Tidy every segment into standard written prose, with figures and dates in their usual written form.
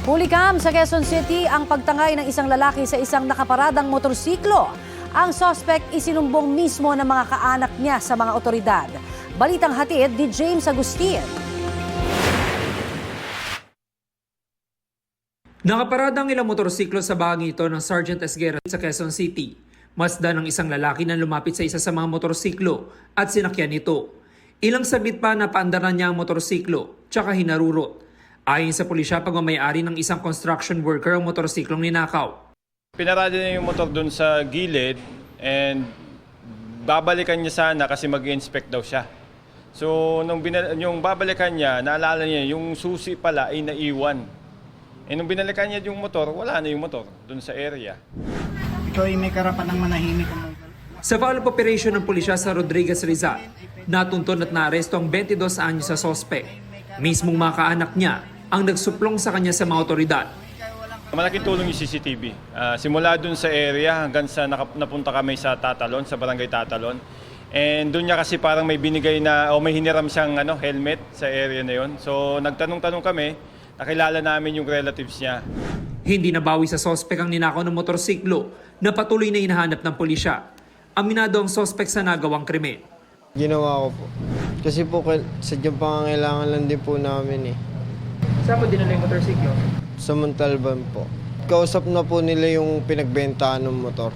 Hulikam sa Quezon City ang pagtangay ng isang lalaki sa isang nakaparadang motorsiklo. Ang suspect isinumbong mismo ng mga kaanak niya sa mga otoridad. Balitang hatid ni James Agustin. Nakaparadang ilang motorsiklo sa bahagi ito ng Sergeant Esguerra sa Quezon City. Masdan ng isang lalaki na lumapit sa isa sa mga motorsiklo at sinakyan ito. Ilang saglit pa napaandaran niya ang motorsiklo tsaka hinarurot. Ayon sa pulisya, pagmamayari ng isang construction worker ang motorsiklong ninakaw. Pinarada niya yung motor doon sa gilid and babalikan niya sana kasi mag-inspect daw siya. So yung babalikan niya, naalala niya yung susi pala ay naiwan. E nung binalikan niya yung motor, wala na yung motor doon sa area. Ikaw ay may karapan ng manahimik. Sa follow-up operation ng pulisya sa Rodriguez Rizal, natuntun at naaresto ang 22 anyos sa sospek. Mismong mga kaanak niya ang nagsuplong sa kanya sa mga otoridad. Malaking tulong yung CCTV. Simula doon sa area hanggang sa napunta kami sa Tatalon, sa Barangay Tatalon. And doon niya kasi parang may binigay na o may hiniram siyang helmet sa area na yon. So nagtanong-tanong kami, nakilala namin yung relatives niya. Hindi nabawi sa sospek ang ninakaw ng motorsiklo na patuloy na hinahanap ng pulisya. Aminado ang sospek sa nagawang krimen. Ginawa ko po. Kasi po sadyang pangangailangan lang din po namin eh. Saan mo dinala yung motorsiklo? Sa Montalban po. Kausap na po nila yung pinagbentahan ng motor.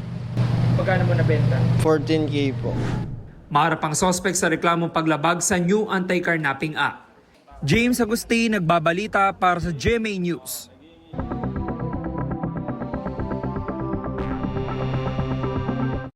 Pagkano mo nabenta? 14K po. Maharap ang sospek sa reklamong paglabag sa New Anti-Carnapping Act. James Agustin, nagbabalita para sa GMA News.